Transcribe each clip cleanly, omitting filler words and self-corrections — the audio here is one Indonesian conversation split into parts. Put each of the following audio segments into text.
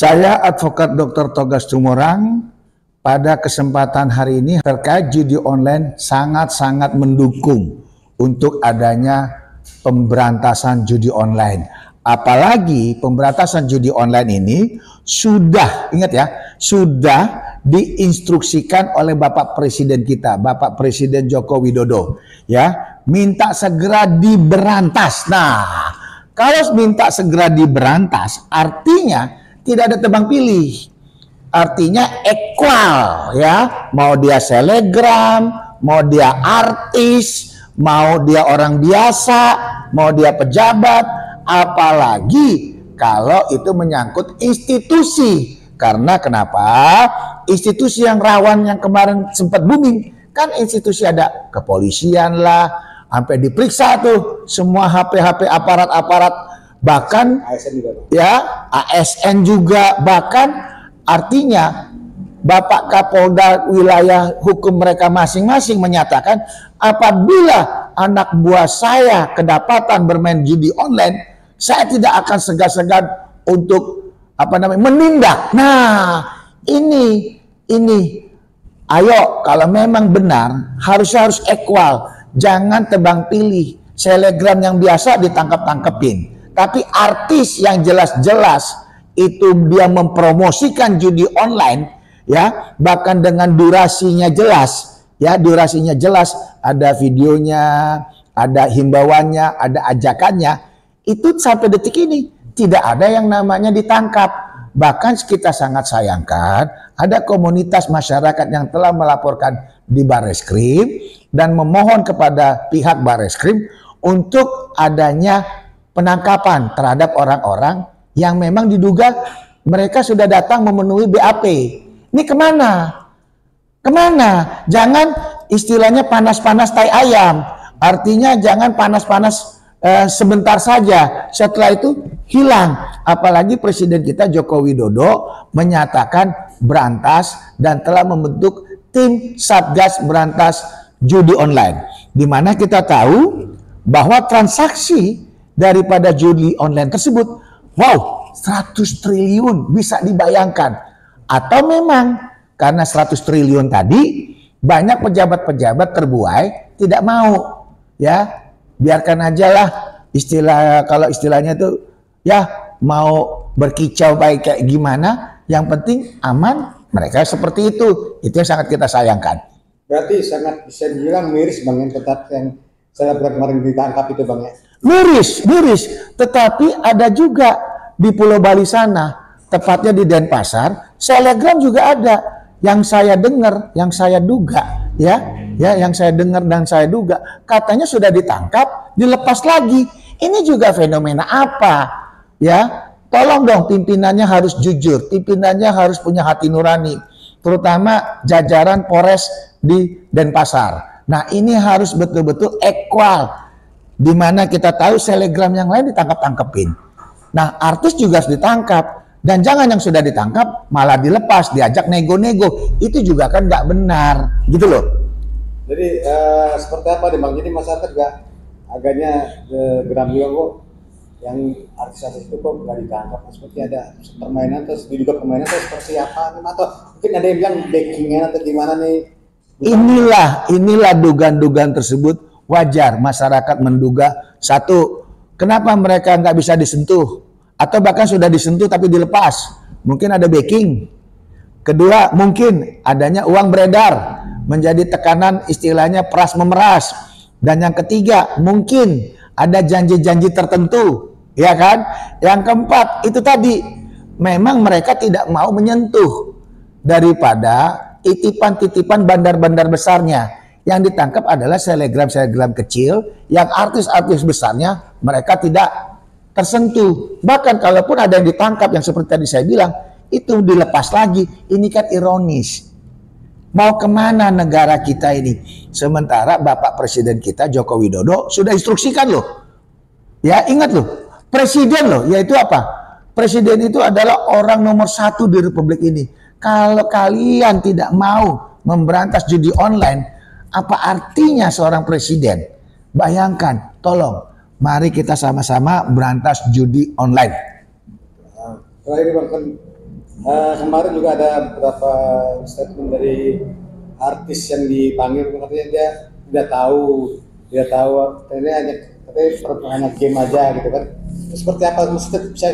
Saya Advokat Dr. Togas Tumorang. Pada kesempatan hari ini terkait judi online sangat-sangat mendukung untuk adanya pemberantasan judi online. Apalagi pemberantasan judi online ini sudah, ingat ya, sudah diinstruksikan oleh Bapak Presiden kita, Bapak Presiden Joko Widodo, ya, minta segera diberantas. Nah, kalau minta segera diberantas, artinya tidak ada tebang pilih. Artinya equal, ya, mau dia selegram, mau dia artis, mau dia orang biasa, mau dia pejabat, apalagi kalau itu menyangkut institusi. Karena kenapa? Institusi yang rawan yang kemarin sempat booming, kan institusi ada kepolisian lah, sampai diperiksa tuh semua HP-HP aparat-aparat, bahkan ASN juga, ya, ASN juga, bahkan artinya Bapak Kapolda wilayah hukum mereka masing-masing menyatakan apabila anak buah saya kedapatan bermain judi online, saya tidak akan segan-segan untuk menindak. Nah, ini ayo, kalau memang benar harus equal, jangan tebang pilih. Selegram yang biasa ditangkap-tangkepin, tapi artis yang jelas-jelas itu dia mempromosikan judi online, ya, bahkan dengan durasinya jelas, ya, durasinya jelas, ada videonya, ada himbauannya, ada ajakannya, itu sampai detik ini tidak ada yang namanya ditangkap. Bahkan kita sangat sayangkan ada komunitas masyarakat yang telah melaporkan di Barreskrim dan memohon kepada pihak Barreskrim untuk adanya penangkapan terhadap orang-orang yang memang diduga mereka sudah datang memenuhi BAP. Ini kemana? Kemana? Jangan istilahnya panas-panas tai ayam. Artinya jangan panas-panas sebentar saja, setelah itu hilang. Apalagi Presiden kita Joko Widodo menyatakan berantas dan telah membentuk tim Satgas Berantas Judi Online, di mana kita tahu bahwa transaksi daripada judi online tersebut, wow, 100 triliun, bisa dibayangkan. Atau memang karena 100 triliun tadi banyak pejabat-pejabat terbuai tidak mau, ya, biarkan aja lah, kalau istilahnya itu, ya, mau berkicau baik kayak gimana, yang penting aman, mereka seperti itu yang sangat kita sayangkan. Berarti sangat bisa dibilang miris, Bang, yang tetap yang saya kemarin ditangkap itu, Bang, ya. Miris, tetapi ada juga di Pulau Bali sana, tepatnya di Denpasar, selegram juga ada. Yang saya dengar, yang saya duga, yang saya dengar dan saya duga, katanya sudah ditangkap, dilepas lagi. Ini juga fenomena apa? Ya, tolong dong, pimpinannya harus jujur, pimpinannya harus punya hati nurani, terutama jajaran Polres di Denpasar. Nah, ini harus betul-betul equal, di mana kita tahu selegram yang lain ditangkap-tangkepin. Nah, artis juga harus ditangkap, dan jangan yang sudah ditangkap malah dilepas, diajak nego-nego, itu juga kan nggak benar, gitu loh. Jadi seperti apa nih, Bang? Jadi masyarakat juga agaknya geram juga kok, yang artis-artis itu kok nggak ditangkap, seperti ada permainan, terus diduga permainan atau seperti apa, atau mungkin ada yang bilang backingan atau gimana nih? Inilah dugaan-dugaan tersebut wajar masyarakat menduga. Satu, kenapa mereka nggak bisa disentuh? Atau bahkan sudah disentuh tapi dilepas? Mungkin ada backing. Kedua, mungkin adanya uang beredar, menjadi tekanan istilahnya peras memeras. Dan yang ketiga, mungkin ada janji-janji tertentu, ya kan? Yang keempat, itu tadi, memang mereka tidak mau menyentuh daripada titipan-titipan bandar-bandar besarnya. Yang ditangkap adalah selegram-selegram kecil, yang artis-artis besarnya mereka tidak tersentuh. Bahkan kalaupun ada yang ditangkap, yang seperti tadi saya bilang, itu dilepas lagi. Ini kan ironis. Mau kemana negara kita ini? Sementara Bapak Presiden kita Joko Widodo sudah instruksikan loh. Ya, ingat loh, Presiden loh, yaitu apa? Presiden itu adalah orang nomor 1 di Republik ini. Kalau kalian tidak mau memberantas judi online, apa artinya seorang presiden? Bayangkan, tolong, mari kita sama-sama berantas judi online. Terakhir, Bang, kan Kemarin juga ada beberapa statement dari artis yang dipanggil, katanya dia tidak tahu, katanya hanya game aja gitu kan. Seperti apa mesti bisa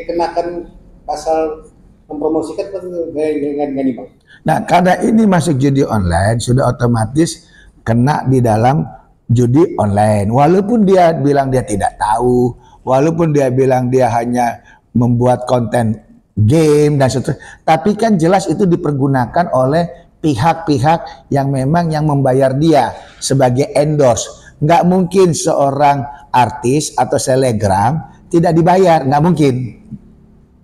kenakan pasal mempromosikan dengan nih Bang? Nah, karena ini masuk judi online, sudah otomatis kena di dalam judi online. Walaupun dia bilang dia tidak tahu, walaupun dia bilang dia hanya membuat konten game dan seterusnya, tapi kan jelas itu dipergunakan oleh pihak-pihak yang memang yang membayar dia sebagai endorse. Nggak mungkin seorang artis atau selebgram tidak dibayar, nggak mungkin.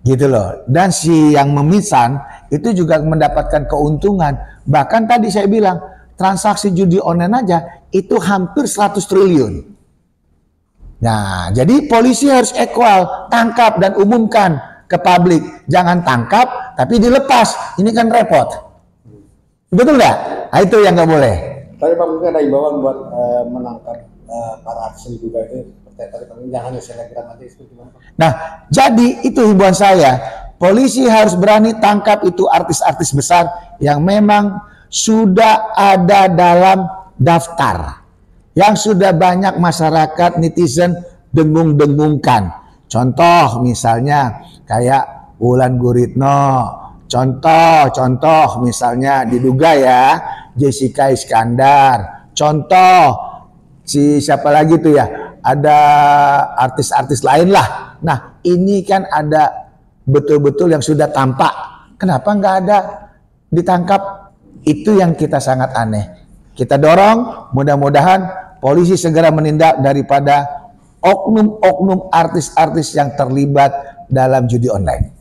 Gitu loh. Dan si yang memesan itu juga mendapatkan keuntungan. Bahkan tadi saya bilang, transaksi judi online aja itu hampir 100 triliun. Nah, jadi polisi harus equal, tangkap dan umumkan ke publik. Jangan tangkap tapi dilepas. Ini kan repot. Betul nggak? Nah, itu yang nggak boleh. Tapi Pak, mungkin ada imbauan buat menangkap para artis juga itu, jangan hanya selebgram aja, itu gimana Pak? Nah, jadi itu himbauan saya. Polisi harus berani tangkap itu artis-artis besar yang memang sudah ada dalam daftar, yang sudah banyak masyarakat netizen dengung-dengungkan. Contoh misalnya kayak Wulan Guritno, contoh misalnya diduga ya Jessica Iskandar, contoh si siapa lagi tuh ya, ada artis-artis lain lah. Nah, ini kan ada betul-betul yang sudah tampak. Kenapa nggak ada ditangkap? Itu yang kita sangat aneh. Kita dorong, mudah-mudahan polisi segera menindak daripada oknum-oknum artis-artis yang terlibat dalam judi online.